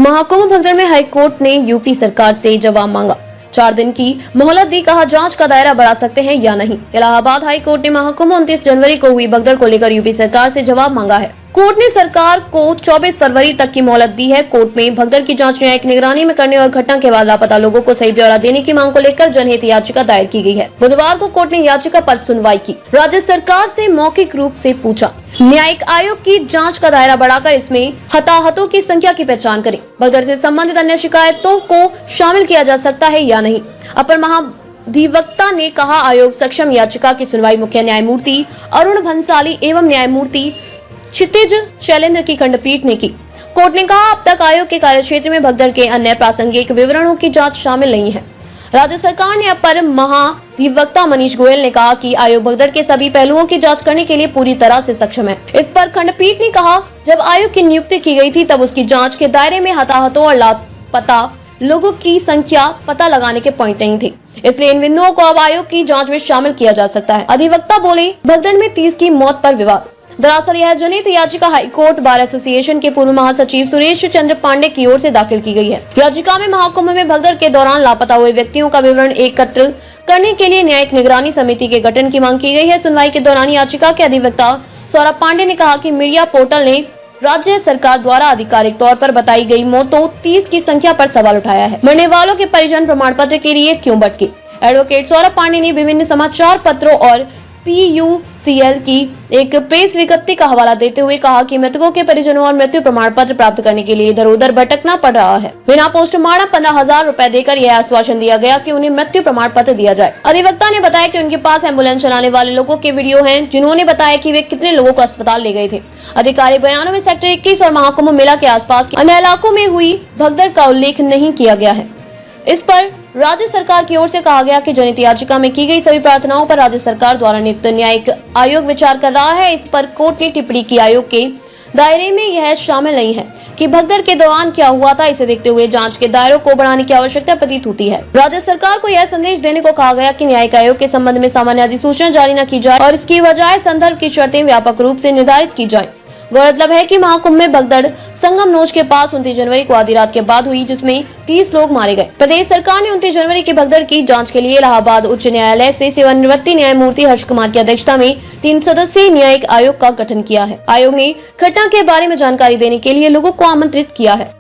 महाकुंभ भगदड़ में हाईकोर्ट ने यूपी सरकार से जवाब मांगा। 4 दिन की मोहलत दी, कहा जांच का दायरा बढ़ा सकते हैं या नहीं। इलाहाबाद हाई कोर्ट ने महाकुंभ 29 जनवरी को हुई भगदड़ को लेकर यूपी सरकार से जवाब मांगा है। कोर्ट ने सरकार को 24 फरवरी तक की मोहलत दी है। कोर्ट में भगदड़ की जांच न्यायिक निगरानी में करने और घटना के बाद लापता लोगों को सही ब्यौरा देने की मांग को लेकर जनहित याचिका दायर की गई है। बुधवार को कोर्ट ने याचिका पर सुनवाई की। राज्य सरकार से मौखिक रूप से पूछा, न्यायिक आयोग की जांच का दायरा बढ़ाकर इसमें हताहतों की संख्या की पहचान करें। भगदड़ से संबंधित अन्य शिकायतों को शामिल किया जा सकता है या नहीं। अपर महाधिवक्ता ने कहा, आयोग सक्षम। याचिका की सुनवाई मुख्य न्यायमूर्ति अरुण भंसाली एवं न्यायमूर्ति क्षितिज शैलेंद्र की खंडपीठ ने की। कोर्ट ने कहा, अब तक आयोग के कार्यक्षेत्र में भगदड़ के अन्य प्रासंगिक विवरणों की जांच शामिल नहीं है। राज्य सरकार ने अपर महाधिवक्ता मनीष गोयल ने कहा कि आयोग भगदड़ के सभी पहलुओं की जांच करने के लिए पूरी तरह से सक्षम है। इस पर खंडपीठ ने कहा, जब आयोग की नियुक्ति की गई थी तब उसकी जांच के दायरे में हताहतों और लापता लोगों की संख्या पता लगाने के पॉइंट नहीं थे, इसलिए इन बिंदुओं को अब आयोग की जांच में शामिल किया जा सकता है। अधिवक्ता बोले, भगदड़ में 30 की मौत पर विवाद। दरअसल यह जनहित याचिका हाईकोर्ट बार एसोसिएशन के पूर्व महासचिव सुरेश चंद्र पांडे की ओर से दाखिल की गई है। याचिका में महाकुंभ में भगदड़ के दौरान लापता हुए व्यक्तियों का विवरण एकत्र करने के लिए न्यायिक निगरानी समिति के गठन की मांग की गई है। सुनवाई के दौरान याचिका के अधिवक्ता सौरभ पांडे ने कहा कि मीडिया पोर्टल ने राज्य सरकार द्वारा आधिकारिक तौर पर बताई गई मौतों 30 की संख्या पर सवाल उठाया है। मरने वालों के परिजन प्रमाण पत्र के लिए क्यों भटके। एडवोकेट सौरभ पांडे ने विभिन्न समाचार पत्रों और PUCL की एक प्रेस विज्ञप्ति का हवाला देते हुए कहा कि मृतकों के परिजनों और मृत्यु प्रमाण पत्र प्राप्त करने के लिए इधर उधर भटकना पड़ रहा है। बिना पोस्टमार्टम 15,000 रुपए देकर यह आश्वासन दिया गया कि उन्हें मृत्यु प्रमाण पत्र दिया जाए। अधिवक्ता ने बताया कि उनके पास एम्बुलेंस चलाने वाले लोगों के वीडियो हैं, जिन्होंने बताया कि वे कितने लोगों को अस्पताल ले गए थे। आधिकारिक बयानों में सेक्टर 21 और महाकुंभ मेला के आसपास के अन्य इलाकों में हुई भगदड़ का उल्लेख नहीं किया गया है। इस पर राज्य सरकार की ओर से कहा गया कि जनहित याचिका में की गई सभी प्रार्थनाओं पर राज्य सरकार द्वारा नियुक्त न्यायिक आयोग विचार कर रहा है। इस पर कोर्ट ने टिप्पणी की, आयोग के दायरे में यह शामिल नहीं है कि भगदड़ के दौरान क्या हुआ था। इसे देखते हुए जांच के दायरों को बढ़ाने की आवश्यकता प्रतीत होती है। राज्य सरकार को यह संदेश देने को कहा गया कि न्यायिक आयोग के संबंध में सामान्य अधिसूचना जारी न की जाए और इसकी बजाय संदर्भ की शर्तें व्यापक रूप से निर्धारित की जाए। गौरतलब है कि महाकुंभ में भगदड़ संगम नोच के पास 29 जनवरी को आधी रात के बाद हुई, जिसमें 30 लोग मारे गए। प्रदेश सरकार ने 29 जनवरी की भगदड़ की जांच के लिए इलाहाबाद उच्च न्यायालय से सेवानिवृत्त न्यायमूर्ति हर्ष कुमार की अध्यक्षता में 3 सदस्यीय न्यायिक आयोग का गठन किया है। आयोग ने घटना के बारे में जानकारी देने के लिए लोगों को आमंत्रित किया है।